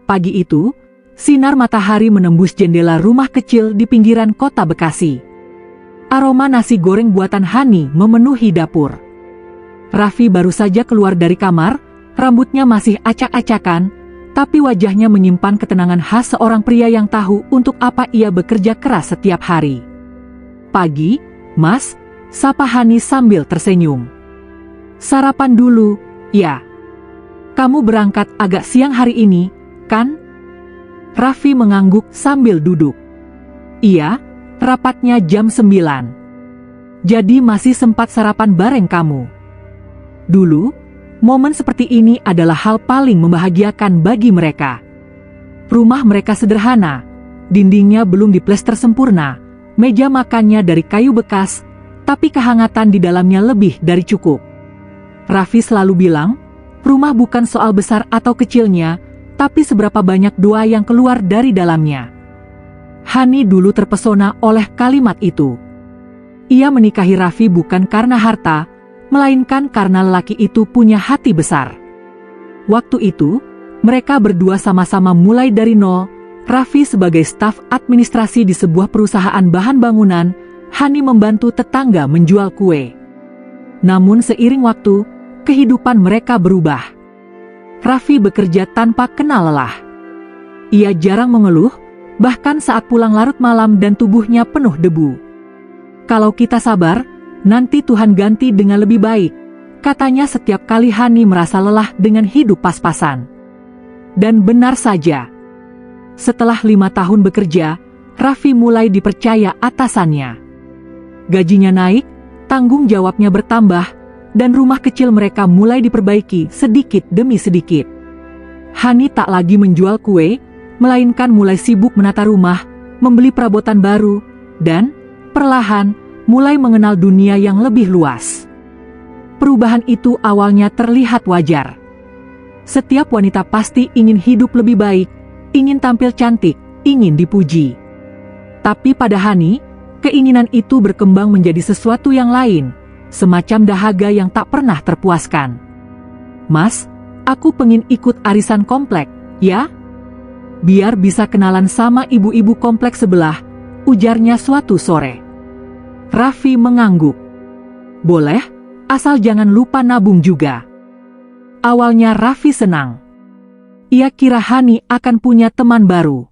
Pagi itu, sinar matahari menembus jendela rumah kecil di pinggiran kota Bekasi. Aroma nasi goreng buatan Hani memenuhi dapur. Raffi baru saja keluar dari kamar, rambutnya masih acak-acakan, tapi wajahnya menyimpan ketenangan khas seorang pria yang tahu untuk apa ia bekerja keras setiap hari. "Pagi, Mas," sapa Hani sambil tersenyum. "Sarapan dulu, ya. Kamu berangkat agak siang hari ini, kan?" Raffi mengangguk sambil duduk. "Iya, rapatnya jam 9. Jadi masih sempat sarapan bareng kamu." Dulu, momen seperti ini adalah hal paling membahagiakan bagi mereka. Rumah mereka sederhana, dindingnya belum diplester sempurna, meja makannya dari kayu bekas, tapi kehangatan di dalamnya lebih dari cukup. Raffi selalu bilang, rumah bukan soal besar atau kecilnya, tapi seberapa banyak doa yang keluar dari dalamnya. Hani dulu terpesona oleh kalimat itu. Ia menikahi Raffi bukan karena harta, melainkan karena lelaki itu punya hati besar. Waktu itu, mereka berdua sama-sama mulai dari nol, Raffi sebagai staf administrasi di sebuah perusahaan bahan bangunan, Hani membantu tetangga menjual kue. Namun seiring waktu, kehidupan mereka berubah. Raffi bekerja tanpa kenal lelah. Ia jarang mengeluh, bahkan saat pulang larut malam dan tubuhnya penuh debu. "Kalau kita sabar, nanti Tuhan ganti dengan lebih baik," katanya setiap kali Hani merasa lelah dengan hidup pas-pasan. Dan benar saja. Setelah 5 tahun bekerja, Raffi mulai dipercaya atasannya. Gajinya naik, tanggung jawabnya bertambah, dan rumah kecil mereka mulai diperbaiki sedikit demi sedikit. Hani tak lagi menjual kue, melainkan mulai sibuk menata rumah, membeli perabotan baru, dan perlahan mulai mengenal dunia yang lebih luas. Perubahan itu awalnya terlihat wajar. Setiap wanita pasti ingin hidup lebih baik, ingin tampil cantik, ingin dipuji. Tapi pada Hani, keinginan itu berkembang menjadi sesuatu yang lain, semacam dahaga yang tak pernah terpuaskan. "Mas, aku pengen ikut arisan komplek, ya? Biar bisa kenalan sama ibu-ibu kompleks sebelah," ujarnya suatu sore. Raffi mengangguk. "Boleh, asal jangan lupa nabung juga." Awalnya Raffi senang. Ia kira Hani akan punya teman baru.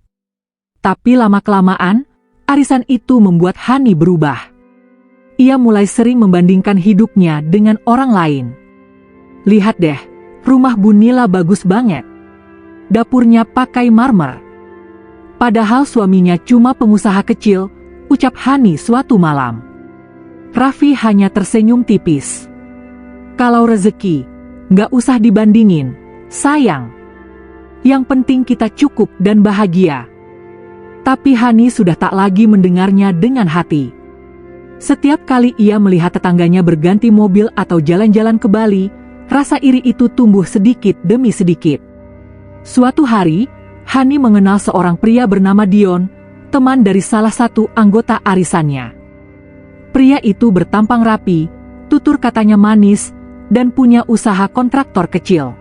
Tapi lama-kelamaan, arisan itu membuat Hani berubah. Ia mulai sering membandingkan hidupnya dengan orang lain. "Lihat deh, rumah Bu Nila bagus banget. Dapurnya pakai marmer. Padahal suaminya cuma pengusaha kecil," ucap Hani suatu malam. Raffi hanya tersenyum tipis. "Kalau rezeki, nggak usah dibandingin, sayang. Yang penting kita cukup dan bahagia." Tapi Hani sudah tak lagi mendengarnya dengan hati. Setiap kali ia melihat tetangganya berganti mobil atau jalan-jalan ke Bali, rasa iri itu tumbuh sedikit demi sedikit. Suatu hari, Hani mengenal seorang pria bernama Dion, teman dari salah satu anggota arisannya. Pria itu bertampang rapi, tutur katanya manis, dan punya usaha kontraktor kecil.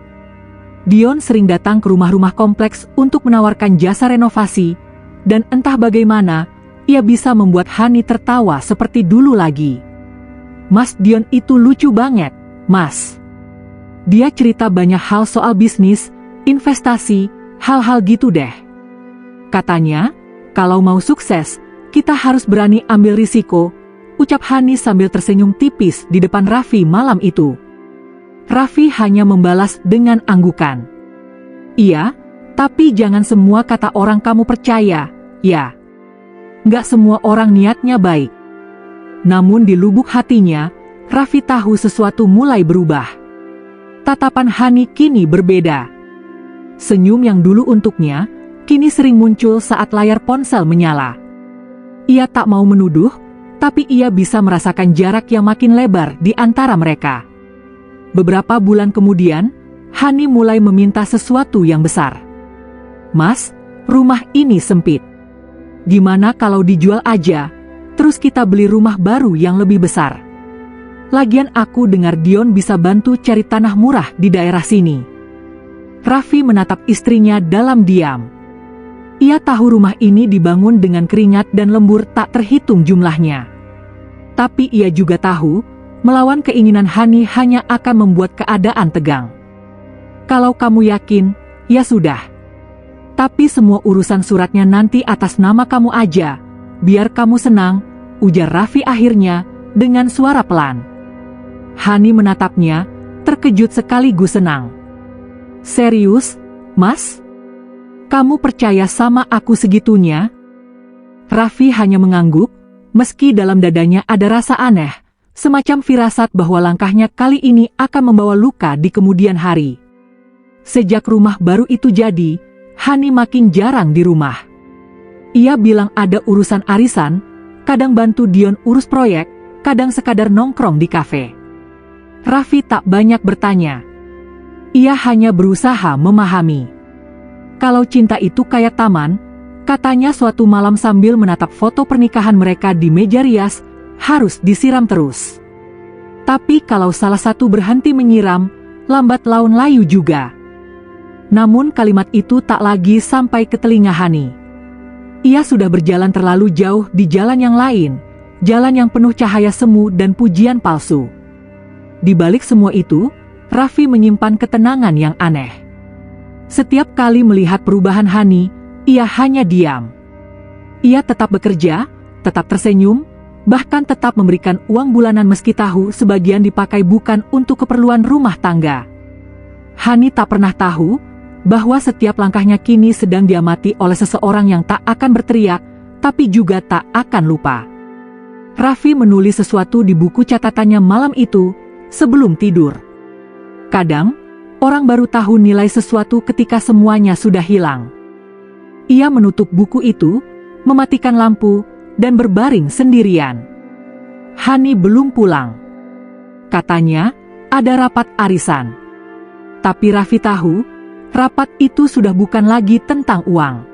Dion sering datang ke rumah-rumah kompleks untuk menawarkan jasa renovasi, dan entah bagaimana, ia bisa membuat Hani tertawa seperti dulu lagi. "Mas Dion itu lucu banget, Mas. Dia cerita banyak hal soal bisnis, investasi, hal-hal gitu deh. Katanya, kalau mau sukses, kita harus berani ambil risiko," ucap Hani sambil tersenyum tipis di depan Raffi malam itu. Raffi hanya membalas dengan anggukan. "Iya, tapi jangan semua kata orang kamu percaya, ya. Nggak semua orang niatnya baik." Namun di lubuk hatinya, Raffi tahu sesuatu mulai berubah. Tatapan Hani kini berbeda. Senyum yang dulu untuknya, kini sering muncul saat layar ponsel menyala. Ia tak mau menuduh, tapi ia bisa merasakan jarak yang makin lebar di antara mereka. Beberapa bulan kemudian, Hani mulai meminta sesuatu yang besar. "Mas, rumah ini sempit. Gimana kalau dijual aja, terus kita beli rumah baru yang lebih besar? Lagian aku dengar Dion bisa bantu cari tanah murah di daerah sini." Raffi menatap istrinya dalam diam. Ia tahu rumah ini dibangun dengan keringat dan lembur tak terhitung jumlahnya. Tapi ia juga tahu, melawan keinginan Hani hanya akan membuat keadaan tegang. Kalau kamu yakin, ya sudah. Tapi semua urusan suratnya nanti atas nama kamu aja, biar kamu senang, ujar Raffi akhirnya, dengan suara pelan. Hani menatapnya, terkejut sekaligus senang. Serius, Mas? Kamu percaya sama aku segitunya? Raffi hanya mengangguk, meski dalam dadanya ada rasa aneh, semacam firasat bahwa langkahnya kali ini akan membawa luka di kemudian hari. Sejak rumah baru itu jadi, Hani makin jarang di rumah. Ia bilang ada urusan arisan, kadang bantu Dion urus proyek, kadang sekadar nongkrong di kafe. Raffi tak banyak bertanya. Ia hanya berusaha memahami. Kalau cinta itu kayak taman, katanya suatu malam sambil menatap foto pernikahan mereka di meja rias, harus disiram terus. Tapi kalau salah satu berhenti menyiram, lambat laun layu juga. Namun kalimat itu tak lagi sampai ke telinga Hani. Ia sudah berjalan terlalu jauh di jalan yang lain, jalan yang penuh cahaya semu dan pujian palsu. Di balik semua itu, Raffi menyimpan ketenangan yang aneh. Setiap kali melihat perubahan Hani, ia hanya diam. Ia tetap bekerja, tetap tersenyum, bahkan tetap memberikan uang bulanan meski tahu sebagian dipakai bukan untuk keperluan rumah tangga. Hani tak pernah tahu bahwa setiap langkahnya kini sedang diamati oleh seseorang yang tak akan berteriak, tapi juga tak akan lupa. Raffi menulis sesuatu di buku catatannya malam itu, sebelum tidur. Kadang, orang baru tahu nilai sesuatu ketika semuanya sudah hilang. Ia menutup buku itu, mematikan lampu, dan berbaring sendirian. Hani belum pulang. Katanya, ada rapat arisan. Tapi Raffi tahu, rapat itu sudah bukan lagi tentang uang.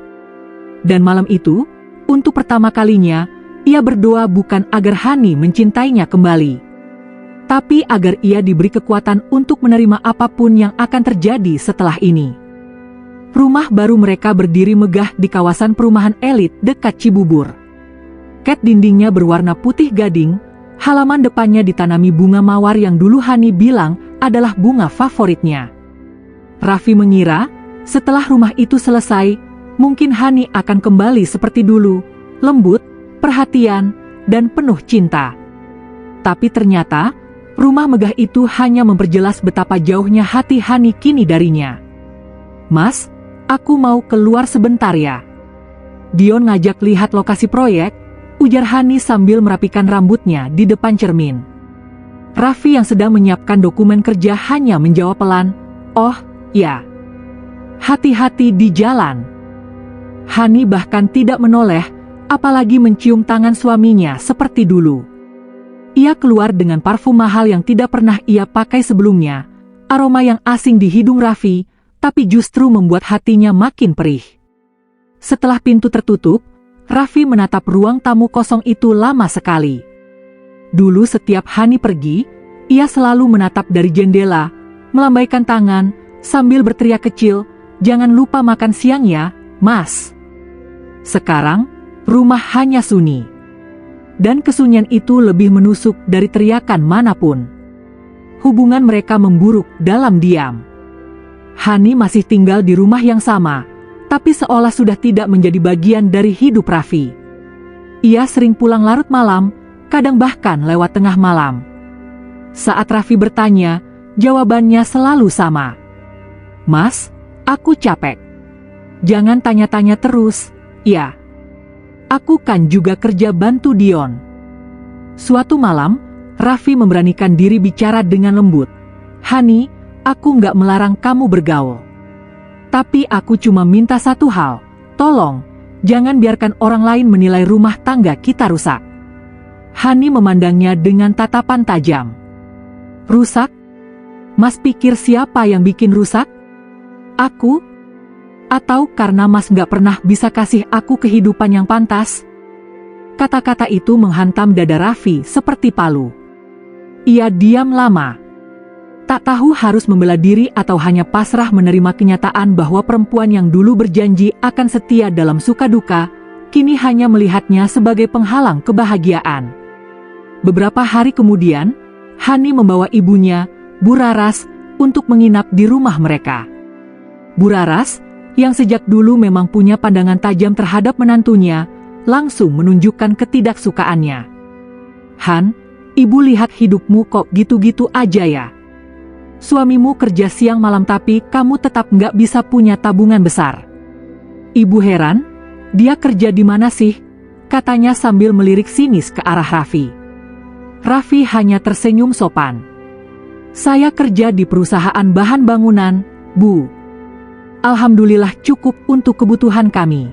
Dan malam itu, untuk pertama kalinya, ia berdoa bukan agar Hani mencintainya kembali, tapi agar ia diberi kekuatan untuk menerima apapun yang akan terjadi setelah ini. Rumah baru mereka berdiri megah di kawasan perumahan elit dekat Cibubur. Cat dindingnya berwarna putih gading, halaman depannya ditanami bunga mawar yang dulu Hani bilang adalah bunga favoritnya. Raffi mengira, setelah rumah itu selesai, mungkin Hani akan kembali seperti dulu, lembut, perhatian, dan penuh cinta. Tapi ternyata, rumah megah itu hanya memperjelas betapa jauhnya hati Hani kini darinya. Mas, aku mau keluar sebentar ya. Dion ngajak lihat lokasi proyek, ujar Hani sambil merapikan rambutnya di depan cermin. Raffi yang sedang menyiapkan dokumen kerja hanya menjawab pelan, oh, ya. Hati-hati di jalan. Hani bahkan tidak menoleh, apalagi mencium tangan suaminya seperti dulu. Ia keluar dengan parfum mahal yang tidak pernah ia pakai sebelumnya, aroma yang asing di hidung Raffi, tapi justru membuat hatinya makin perih. Setelah pintu tertutup, Raffi menatap ruang tamu kosong itu lama sekali. Dulu setiap Hani pergi, ia selalu menatap dari jendela, melambaikan tangan, sambil berteriak kecil, jangan lupa makan siang ya, Mas. Sekarang, rumah hanya sunyi. Dan kesunyian itu lebih menusuk dari teriakan manapun. Hubungan mereka memburuk dalam diam. Hani masih tinggal di rumah yang sama, tapi seolah sudah tidak menjadi bagian dari hidup Raffi. Ia sering pulang larut malam, kadang bahkan lewat tengah malam. Saat Raffi bertanya, jawabannya selalu sama. Mas, aku capek. Jangan tanya-tanya terus, ya. Aku kan juga kerja bantu Dion. Suatu malam, Raffi memberanikan diri bicara dengan lembut. Hani, aku nggak melarang kamu bergaul. Tapi aku cuma minta satu hal, tolong, jangan biarkan orang lain menilai rumah tangga kita rusak. Hani memandangnya dengan tatapan tajam. Rusak? Mas pikir siapa yang bikin rusak? Aku? Atau karena Mas nggak pernah bisa kasih aku kehidupan yang pantas? Kata-kata itu menghantam dada Raffi seperti palu. Ia diam lama. Tak tahu harus membela diri atau hanya pasrah menerima kenyataan bahwa perempuan yang dulu berjanji akan setia dalam suka duka, kini hanya melihatnya sebagai penghalang kebahagiaan. Beberapa hari kemudian, Hani membawa ibunya, Bu Raras, untuk menginap di rumah mereka. Bu Raras, yang sejak dulu memang punya pandangan tajam terhadap menantunya, langsung menunjukkan ketidaksukaannya. "Han, ibu lihat hidupmu kok gitu-gitu aja ya. Suamimu kerja siang malam tapi kamu tetap nggak bisa punya tabungan besar." Ibu heran, "Dia kerja di mana sih?" katanya sambil melirik sinis ke arah Raffi. Raffi hanya tersenyum sopan. "Saya kerja di perusahaan bahan bangunan, Bu. Alhamdulillah cukup untuk kebutuhan kami."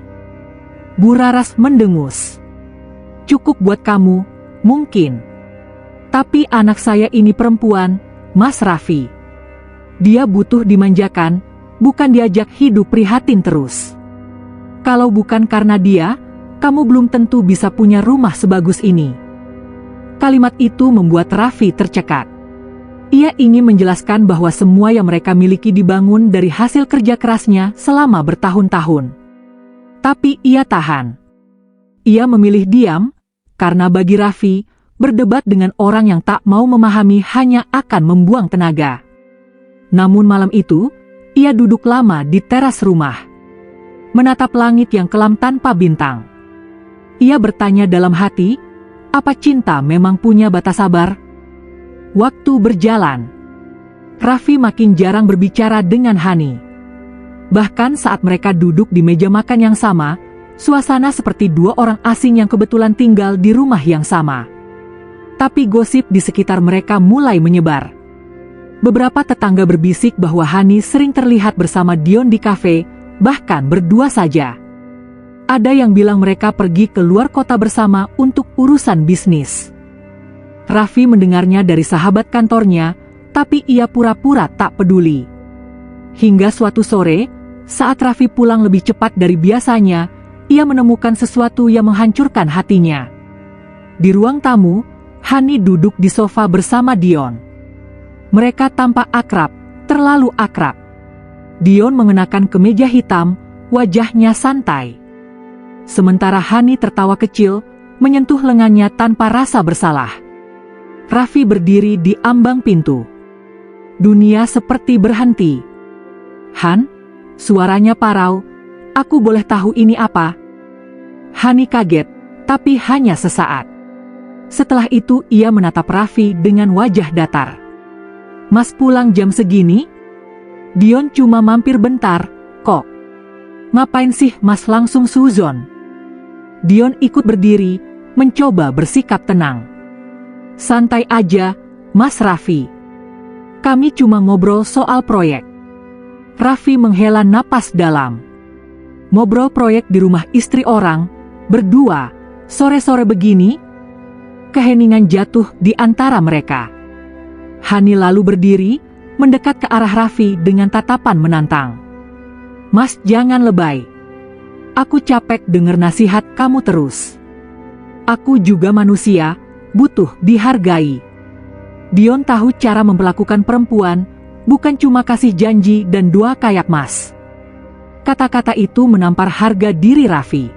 Bu Raras mendengus. "Cukup buat kamu, mungkin. Tapi anak saya ini perempuan, Mas Raffi. Dia butuh dimanjakan, bukan diajak hidup prihatin terus. Kalau bukan karena dia, kamu belum tentu bisa punya rumah sebagus ini." Kalimat itu membuat Raffi tercekat. Ia ingin menjelaskan bahwa semua yang mereka miliki dibangun dari hasil kerja kerasnya selama bertahun-tahun. Tapi ia tahan. Ia memilih diam, karena bagi Raffi, berdebat dengan orang yang tak mau memahami hanya akan membuang tenaga. Namun malam itu, ia duduk lama di teras rumah, menatap langit yang kelam tanpa bintang. Ia bertanya dalam hati, apa cinta memang punya batas sabar? Waktu berjalan. Raffi makin jarang berbicara dengan Hani. Bahkan saat mereka duduk di meja makan yang sama, suasana seperti dua orang asing yang kebetulan tinggal di rumah yang sama. Tapi gosip di sekitar mereka mulai menyebar. Beberapa tetangga berbisik bahwa Hani sering terlihat bersama Dion di kafe, bahkan berdua saja. Ada yang bilang mereka pergi ke luar kota bersama untuk urusan bisnis. Raffi mendengarnya dari sahabat kantornya, tapi ia pura-pura tak peduli. Hingga suatu sore, saat Raffi pulang lebih cepat dari biasanya, ia menemukan sesuatu yang menghancurkan hatinya. Di ruang tamu, Hani duduk di sofa bersama Dion. Mereka tampak akrab, terlalu akrab. Dion mengenakan kemeja hitam, wajahnya santai. Sementara Hani tertawa kecil, menyentuh lengannya tanpa rasa bersalah. Raffi berdiri di ambang pintu. Dunia seperti berhenti. "Han?" suaranya parau. "Aku boleh tahu ini apa?" Hani kaget, tapi hanya sesaat. Setelah itu ia menatap Raffi dengan wajah datar. "Mas pulang jam segini?" "Dion cuma mampir bentar, kok." "Ngapain sih Mas langsung suzon?" Dion ikut berdiri, mencoba bersikap tenang. "Santai aja, Mas Raffi. Kami cuma ngobrol soal proyek." Raffi menghela napas dalam. Ngobrol proyek di rumah istri orang, berdua, sore-sore begini? Keheningan jatuh di antara mereka. Hani lalu berdiri, mendekat ke arah Raffi dengan tatapan menantang. "Mas jangan lebay. Aku capek dengar nasihat kamu terus. Aku juga manusia, butuh dihargai." Dion tahu cara memperlakukan perempuan, bukan cuma kasih janji dan doa kayak Mas. Kata-kata itu menampar harga diri Raffi.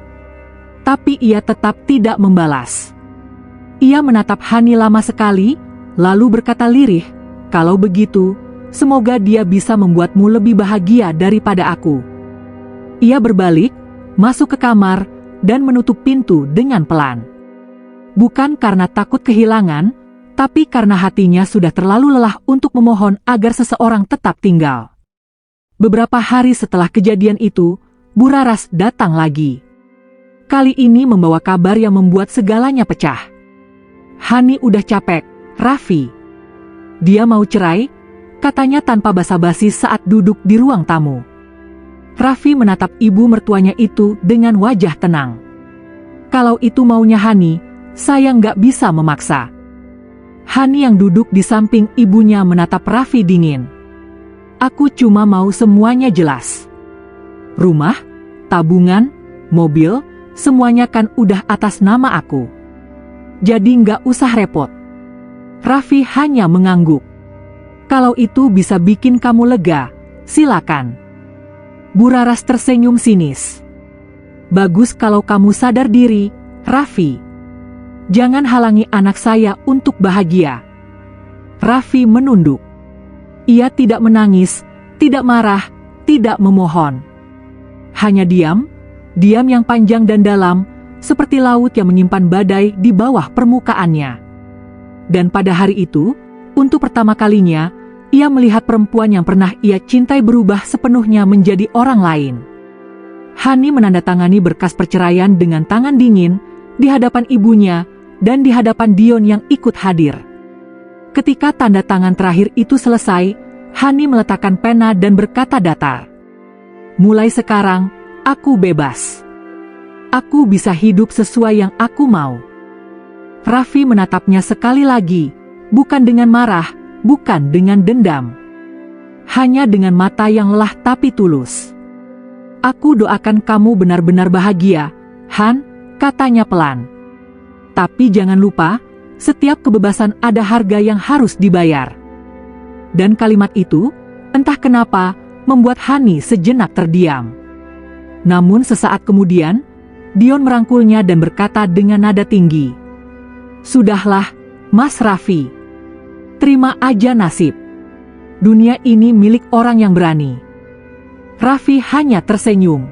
Tapi ia tetap tidak membalas. Ia menatap Hani lama sekali, lalu berkata lirih, "Kalau begitu, semoga dia bisa membuatmu lebih bahagia daripada aku." Ia berbalik, masuk ke kamar, dan menutup pintu dengan pelan. Bukan karena takut kehilangan, tapi karena hatinya sudah terlalu lelah untuk memohon agar seseorang tetap tinggal. Beberapa hari setelah kejadian itu, Bu Raras datang lagi. Kali ini membawa kabar yang membuat segalanya pecah. "Hani udah capek, Raffi. Dia mau cerai," katanya tanpa basa-basi saat duduk di ruang tamu. Raffi menatap ibu mertuanya itu dengan wajah tenang. "Kalau itu maunya Hani, saya nggak bisa memaksa." Hani yang duduk di samping ibunya menatap Raffi dingin. "Aku cuma mau semuanya jelas. Rumah, tabungan, mobil, semuanya kan udah atas nama aku. Jadi nggak usah repot." Raffi hanya mengangguk. Kalau itu bisa bikin kamu lega, silakan. Bu Raras tersenyum sinis. Bagus kalau kamu sadar diri, Raffi. Jangan halangi anak saya untuk bahagia. Raffi menunduk. Ia tidak menangis, tidak marah, tidak memohon. Hanya diam yang panjang dan dalam, seperti laut yang menyimpan badai di bawah permukaannya. Dan pada hari itu, untuk pertama kalinya, ia melihat perempuan yang pernah ia cintai berubah sepenuhnya menjadi orang lain. Hani menandatangani berkas perceraian dengan tangan dingin, di hadapan ibunya, dan di hadapan Dion yang ikut hadir. Ketika tanda tangan terakhir itu selesai, Hani meletakkan pena dan berkata datar. Mulai sekarang, aku bebas. Aku bisa hidup sesuai yang aku mau. Raffi menatapnya sekali lagi, bukan dengan marah, bukan dengan dendam. Hanya dengan mata yang lelah tapi tulus. Aku doakan kamu benar-benar bahagia, Han, katanya pelan. Tapi jangan lupa, setiap kebebasan ada harga yang harus dibayar. Dan kalimat itu, entah kenapa, membuat Hani sejenak terdiam. Namun sesaat kemudian, Dion merangkulnya dan berkata dengan nada tinggi. Sudahlah, Mas Raffi. Terima aja nasib. Dunia ini milik orang yang berani. Raffi hanya tersenyum.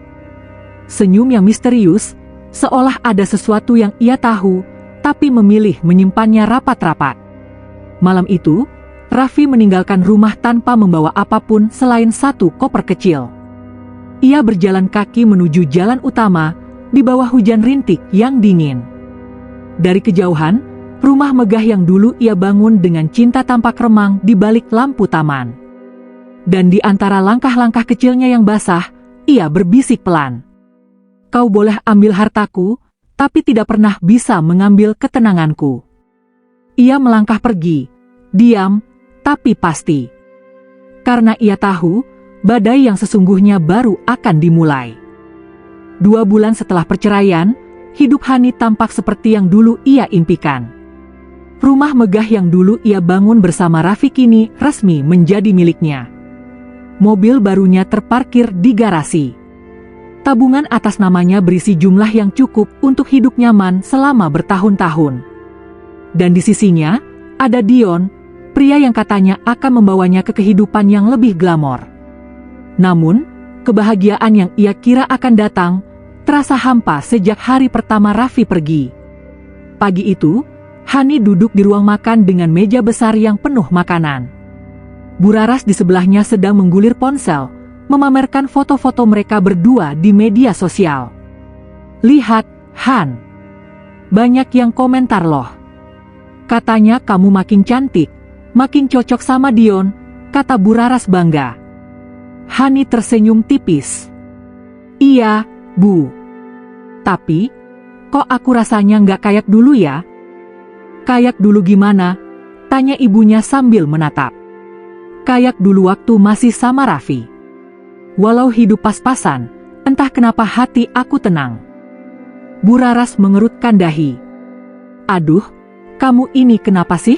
Senyum yang misterius, seolah ada sesuatu yang ia tahu, tapi memilih menyimpannya rapat-rapat. Malam itu, Raffi meninggalkan rumah tanpa membawa apapun selain satu koper kecil. Ia berjalan kaki menuju jalan utama, di bawah hujan rintik yang dingin. Dari kejauhan, rumah megah yang dulu ia bangun dengan cinta tampak remang di balik lampu taman. Dan di antara langkah-langkah kecilnya yang basah, ia berbisik pelan. Kau boleh ambil hartaku, tapi tidak pernah bisa mengambil ketenanganku. Ia melangkah pergi, diam, tapi pasti. Karena ia tahu, badai yang sesungguhnya baru akan dimulai. 2 bulan setelah perceraian, hidup Hani tampak seperti yang dulu ia impikan. Rumah megah yang dulu ia bangun bersama Raffi kini resmi menjadi miliknya. Mobil barunya terparkir di garasi. Tabungan atas namanya berisi jumlah yang cukup untuk hidup nyaman selama bertahun-tahun. Dan di sisinya, ada Dion, pria yang katanya akan membawanya ke kehidupan yang lebih glamor. Namun, kebahagiaan yang ia kira akan datang, terasa hampa sejak hari pertama Raffi pergi. Pagi itu, Hani duduk di ruang makan dengan meja besar yang penuh makanan. Bu Raras di sebelahnya sedang menggulir ponsel, memamerkan foto-foto mereka berdua di media sosial. Lihat, Han. Banyak yang komentar loh. Katanya kamu makin cantik, makin cocok sama Dion, kata Bu Raras bangga. Hani tersenyum tipis. Iya, Bu. Tapi, kok aku rasanya nggak kayak dulu ya? Kayak dulu gimana? Tanya ibunya sambil menatap. Kayak dulu waktu masih sama Raffi. Walau hidup pas-pasan, entah kenapa hati aku tenang. Bu Raras mengerutkan dahi. Aduh, kamu ini kenapa sih?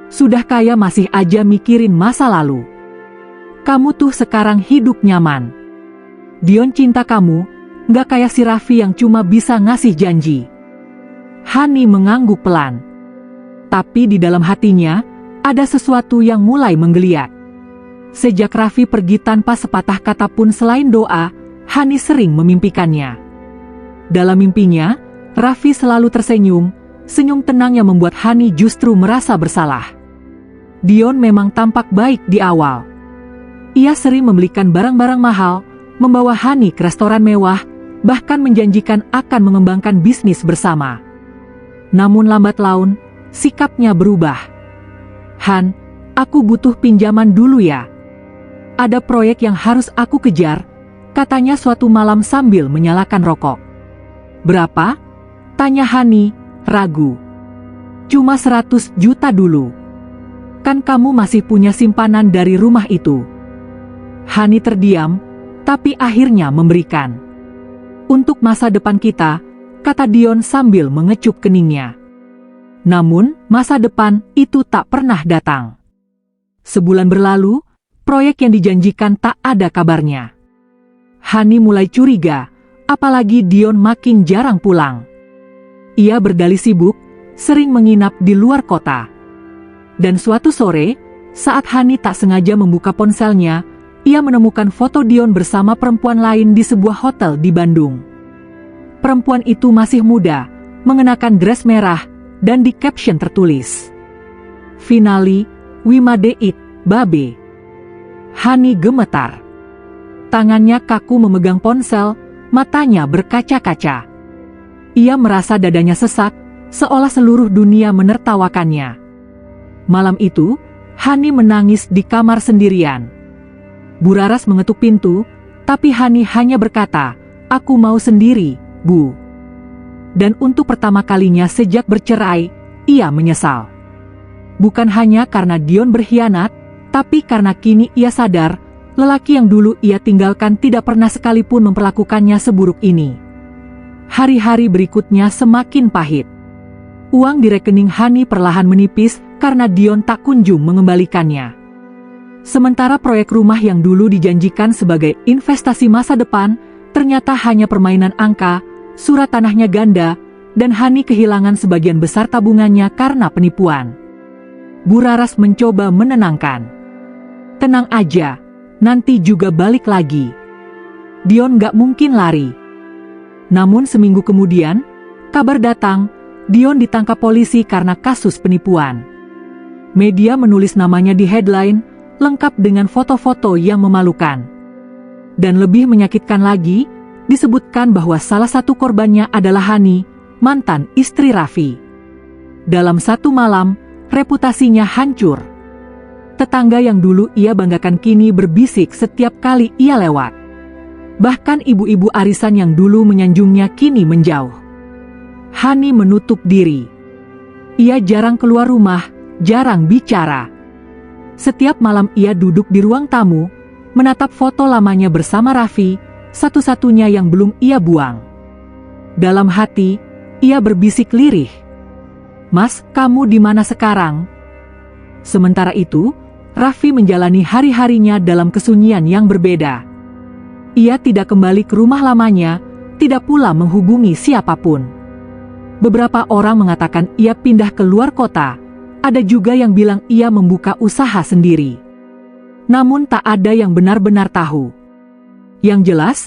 Sudah kaya masih aja mikirin masa lalu. Kamu tuh sekarang hidup nyaman. Dion cinta kamu, nggak kayak si Raffi yang cuma bisa ngasih janji. Hani mengangguk pelan. Tapi di dalam hatinya, ada sesuatu yang mulai menggeliat. Sejak Raffi pergi tanpa sepatah kata pun selain doa, Hani sering memimpikannya. Dalam mimpinya, Raffi selalu tersenyum, senyum tenang yang membuat Hani justru merasa bersalah. Dion memang tampak baik di awal. Ia sering membelikan barang-barang mahal, membawa Hani ke restoran mewah, bahkan menjanjikan akan mengembangkan bisnis bersama. Namun lambat laun, sikapnya berubah. Han, aku butuh pinjaman dulu ya. Ada proyek yang harus aku kejar, katanya suatu malam sambil menyalakan rokok. Berapa? Tanya Hani, ragu. Cuma 100 juta dulu. Kan kamu masih punya simpanan dari rumah itu. Hani terdiam, tapi akhirnya memberikan. Untuk masa depan kita, kata Dion sambil mengecup keningnya. Namun, masa depan itu tak pernah datang. Sebulan berlalu, proyek yang dijanjikan tak ada kabarnya. Hani mulai curiga, apalagi Dion makin jarang pulang. Ia berdalih sibuk, sering menginap di luar kota. Dan suatu sore, saat Hani tak sengaja membuka ponselnya, ia menemukan foto Dion bersama perempuan lain di sebuah hotel di Bandung. Perempuan itu masih muda, mengenakan dress merah, dan di caption tertulis, "Finally, we made it, babe." Hani gemetar. Tangannya kaku memegang ponsel, matanya berkaca-kaca. Ia merasa dadanya sesak, seolah seluruh dunia menertawakannya. Malam itu, Hani menangis di kamar sendirian. Buraras mengetuk pintu, tapi Hani hanya berkata, "Aku mau sendiri, Bu." Dan untuk pertama kalinya sejak bercerai, ia menyesal. Bukan hanya karena Dion berkhianat, tapi karena kini ia sadar, lelaki yang dulu ia tinggalkan tidak pernah sekalipun memperlakukannya seburuk ini. Hari-hari berikutnya semakin pahit. Uang di rekening Hani perlahan menipis karena Dion tak kunjung mengembalikannya. Sementara proyek rumah yang dulu dijanjikan sebagai investasi masa depan, ternyata hanya permainan angka, surat tanahnya ganda, dan Hani kehilangan sebagian besar tabungannya karena penipuan. Buraras mencoba menenangkan. "Tenang aja, nanti juga balik lagi. Dion gak mungkin lari." Namun seminggu kemudian, kabar datang, Dion ditangkap polisi karena kasus penipuan. Media menulis namanya di headline, lengkap dengan foto-foto yang memalukan. Dan lebih menyakitkan lagi, disebutkan bahwa salah satu korbannya adalah Hani, mantan istri Raffi. Dalam satu malam, reputasinya hancur. Tetangga yang dulu ia banggakan kini berbisik setiap kali ia lewat. Bahkan ibu-ibu arisan yang dulu menyanjungnya kini menjauh. Hani menutup diri. Ia jarang keluar rumah, jarang bicara. Setiap malam ia duduk di ruang tamu, menatap foto lamanya bersama Raffi, satu-satunya yang belum ia buang. Dalam hati, ia berbisik lirih, "Mas, kamu di mana sekarang?" Sementara itu, Raffi menjalani hari-harinya dalam kesunyian yang berbeda. Ia tidak kembali ke rumah lamanya, tidak pula menghubungi siapapun. Beberapa orang mengatakan ia pindah ke luar kota, ada juga yang bilang ia membuka usaha sendiri. Namun tak ada yang benar-benar tahu. Yang jelas,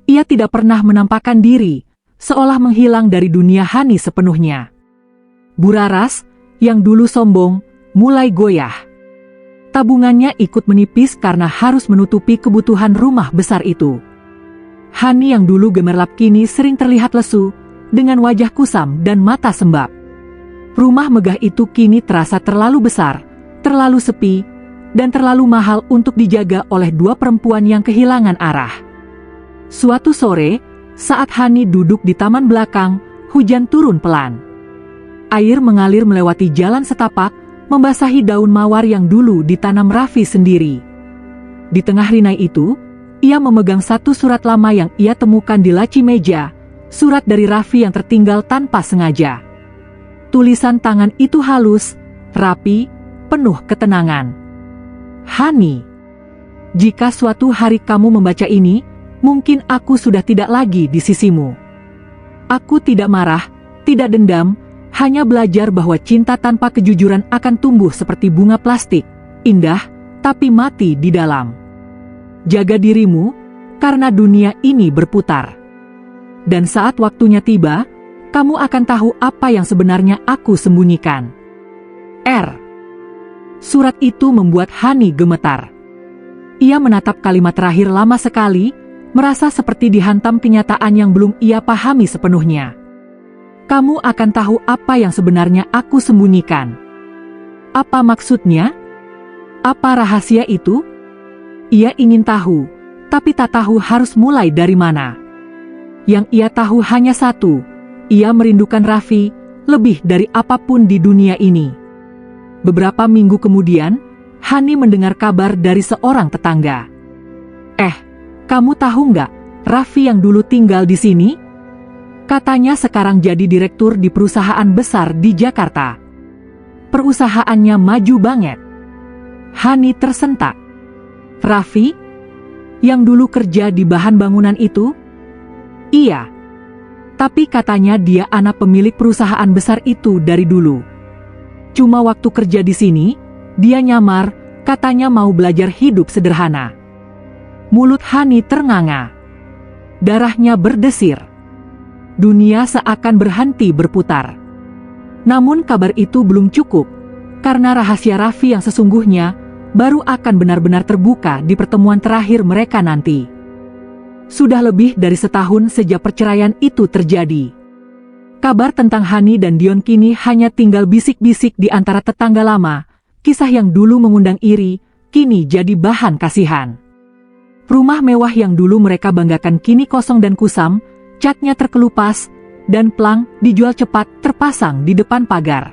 ia tidak pernah menampakkan diri, seolah menghilang dari dunia Hani sepenuhnya. Buraras, yang dulu sombong, mulai goyah. Tabungannya ikut menipis karena harus menutupi kebutuhan rumah besar itu. Hani yang dulu gemerlap kini sering terlihat lesu, dengan wajah kusam dan mata sembab. Rumah megah itu kini terasa terlalu besar, terlalu sepi, dan terlalu mahal untuk dijaga oleh dua perempuan yang kehilangan arah. Suatu sore, saat Hani duduk di taman belakang, hujan turun pelan. Air mengalir melewati jalan setapak, membasahi daun mawar yang dulu ditanam Raffi sendiri. Di tengah rinai itu, ia memegang satu surat lama yang ia temukan di laci meja, surat dari Raffi yang tertinggal tanpa sengaja. Tulisan tangan itu halus, rapi, penuh ketenangan. "Hani, jika suatu hari kamu membaca ini, mungkin aku sudah tidak lagi di sisimu. Aku tidak marah, tidak dendam, hanya belajar bahwa cinta tanpa kejujuran akan tumbuh seperti bunga plastik, indah, tapi mati di dalam. Jaga dirimu, karena dunia ini berputar. Dan saat waktunya tiba, kamu akan tahu apa yang sebenarnya aku sembunyikan. R." Surat itu membuat Hani gemetar. Ia menatap kalimat terakhir lama sekali, merasa seperti dihantam kenyataan yang belum ia pahami sepenuhnya. "Kamu akan tahu apa yang sebenarnya aku sembunyikan." Apa maksudnya? Apa rahasia itu? Ia ingin tahu, tapi tak tahu harus mulai dari mana. Yang ia tahu hanya satu, ia merindukan Raffi lebih dari apapun di dunia ini. Beberapa minggu kemudian, Hani mendengar kabar dari seorang tetangga. Kamu tahu nggak, Raffi yang dulu tinggal di sini? Katanya sekarang jadi direktur di perusahaan besar di Jakarta. Perusahaannya maju banget. Hani tersentak. Raffi? Yang dulu kerja di bahan bangunan itu? Iya. Tapi katanya dia anak pemilik perusahaan besar itu dari dulu. Cuma waktu kerja di sini, dia nyamar, katanya mau belajar hidup sederhana. Mulut Hani ternganga. Darahnya berdesir. Dunia seakan berhenti berputar. Namun kabar itu belum cukup, karena rahasia Raffi yang sesungguhnya baru akan benar-benar terbuka di pertemuan terakhir mereka nanti. Sudah lebih dari setahun sejak perceraian itu terjadi. Kabar tentang Hani dan Dion kini hanya tinggal bisik-bisik di antara tetangga lama. Kisah yang dulu mengundang iri, kini jadi bahan kasihan. Rumah mewah yang dulu mereka banggakan kini kosong dan kusam, catnya terkelupas, dan plang dijual cepat terpasang di depan pagar.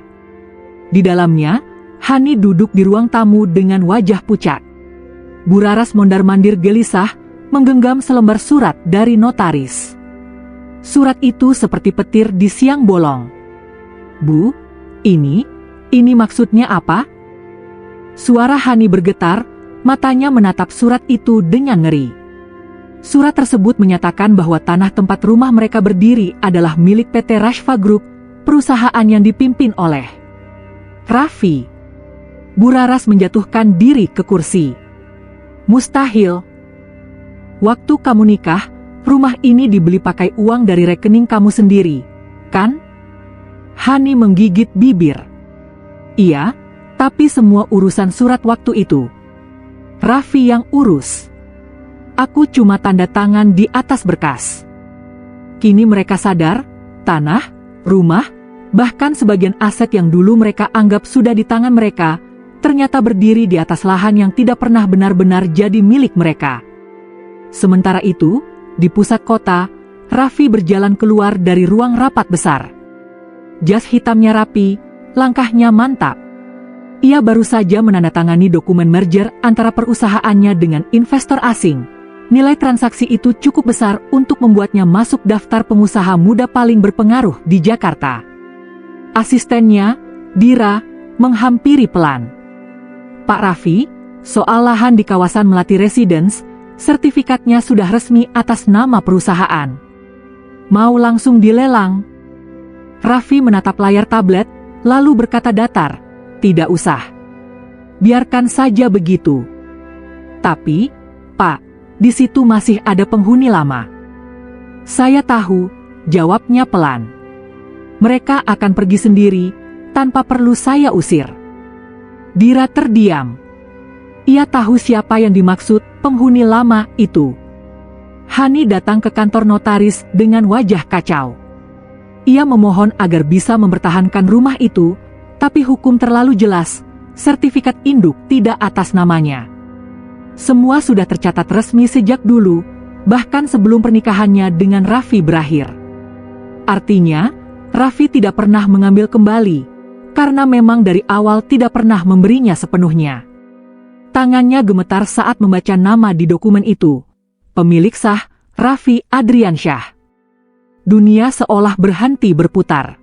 Di dalamnya, Hani duduk di ruang tamu dengan wajah pucat. Bu Raras mondar-mandir gelisah, menggenggam selembar surat dari notaris. Surat itu seperti petir di siang bolong. Bu, ini maksudnya apa? Suara Hani bergetar, matanya menatap surat itu dengan ngeri. Surat tersebut menyatakan bahwa tanah tempat rumah mereka berdiri adalah milik PT Rashfa Group, perusahaan yang dipimpin oleh Raffi. Bu Raras menjatuhkan diri ke kursi. Mustahil. Waktu kamu nikah, rumah ini dibeli pakai uang dari rekening kamu sendiri, kan? Hani menggigit bibir. Iya, tapi semua urusan surat waktu itu Raffi yang urus. Aku cuma tanda tangan di atas berkas. Kini mereka sadar, tanah, rumah, bahkan sebagian aset yang dulu mereka anggap sudah di tangan mereka, ternyata berdiri di atas lahan yang tidak pernah benar-benar jadi milik mereka. Sementara itu, di pusat kota, Raffi berjalan keluar dari ruang rapat besar. Jas hitamnya rapi, langkahnya mantap. Ia baru saja menandatangani dokumen merger antara perusahaannya dengan investor asing. Nilai transaksi itu cukup besar untuk membuatnya masuk daftar pengusaha muda paling berpengaruh di Jakarta. Asistennya, Dira, menghampiri pelan. Pak Raffi, soal lahan di kawasan Melati Residence, sertifikatnya sudah resmi atas nama perusahaan. Mau langsung dilelang? Raffi menatap layar tablet, lalu berkata datar, tidak usah. Biarkan saja begitu. Tapi, Pak, di situ masih ada penghuni lama. Saya tahu, jawabnya pelan. Mereka akan pergi sendiri, tanpa perlu saya usir. Dira terdiam. Ia tahu siapa yang dimaksud penghuni lama itu. Hani datang ke kantor notaris dengan wajah kacau. Ia memohon agar bisa mempertahankan rumah itu, tapi hukum terlalu jelas, sertifikat induk tidak atas namanya. Semua sudah tercatat resmi sejak dulu, bahkan sebelum pernikahannya dengan Raffi berakhir. Artinya, Raffi tidak pernah mengambil kembali, karena memang dari awal tidak pernah memberinya sepenuhnya. Tangannya gemetar saat membaca nama di dokumen itu. Pemilik sah, Raffi Adriansyah. Dunia seolah berhenti berputar.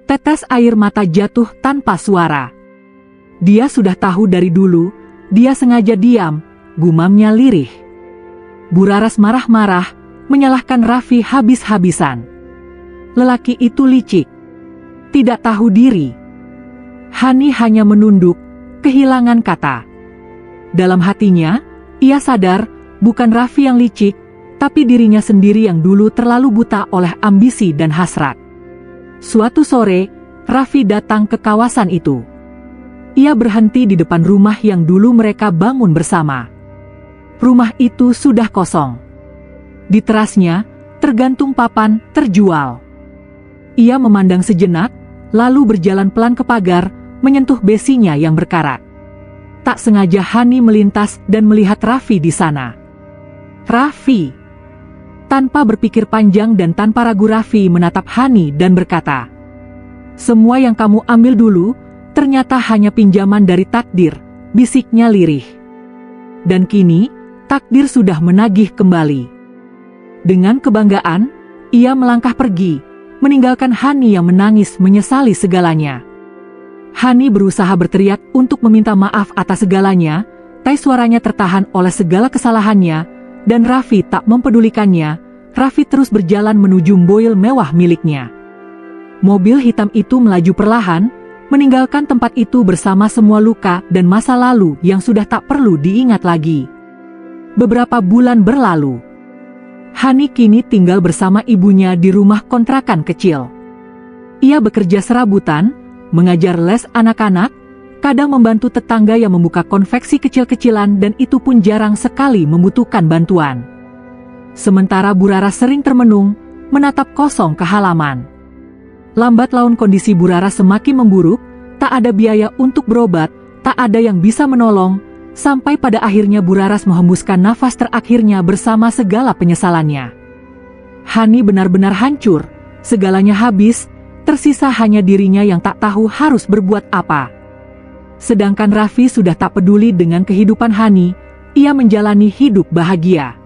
Tetes air mata jatuh tanpa suara. Dia sudah tahu dari dulu, dia sengaja diam, gumamnya lirih. Bu Raras marah-marah, menyalahkan Raffi habis-habisan. Lelaki itu licik, tidak tahu diri. Hani hanya menunduk, kehilangan kata. Dalam hatinya, ia sadar, bukan Raffi yang licik, tapi dirinya sendiri yang dulu terlalu buta oleh ambisi dan hasrat. Suatu sore, Raffi datang ke kawasan itu. Ia berhenti di depan rumah yang dulu mereka bangun bersama. Rumah itu sudah kosong. Di terasnya, tergantung papan terjual. Ia memandang sejenak, lalu berjalan pelan ke pagar, menyentuh besinya yang berkarat. Tak sengaja Hani melintas dan melihat Raffi di sana. Raffi. Tanpa berpikir panjang dan tanpa ragu Raffi menatap Hani dan berkata, semua yang kamu ambil dulu, ternyata hanya pinjaman dari takdir, bisiknya lirih. Dan kini, takdir sudah menagih kembali. Dengan kebanggaan, ia melangkah pergi, meninggalkan Hani yang menangis menyesali segalanya. Hani berusaha berteriak untuk meminta maaf atas segalanya, tapi suaranya tertahan oleh segala kesalahannya, dan Raffi tak mempedulikannya. Raffi terus berjalan menuju mobil mewah miliknya. Mobil hitam itu melaju perlahan, meninggalkan tempat itu bersama semua luka dan masa lalu yang sudah tak perlu diingat lagi. Beberapa bulan berlalu. Hani kini tinggal bersama ibunya di rumah kontrakan kecil. Ia bekerja serabutan, mengajar les anak-anak, kadang membantu tetangga yang membuka konveksi kecil-kecilan dan itu pun jarang sekali membutuhkan bantuan. Sementara Bu Rara sering termenung, menatap kosong ke halaman. Lambat laun kondisi Bu Rara semakin memburuk, tak ada biaya untuk berobat, tak ada yang bisa menolong, sampai pada akhirnya Bu Raras menghembuskan nafas terakhirnya bersama segala penyesalannya. Hani benar-benar hancur, segalanya habis, tersisa hanya dirinya yang tak tahu harus berbuat apa. Sedangkan Raffi sudah tak peduli dengan kehidupan Hani, ia menjalani hidup bahagia.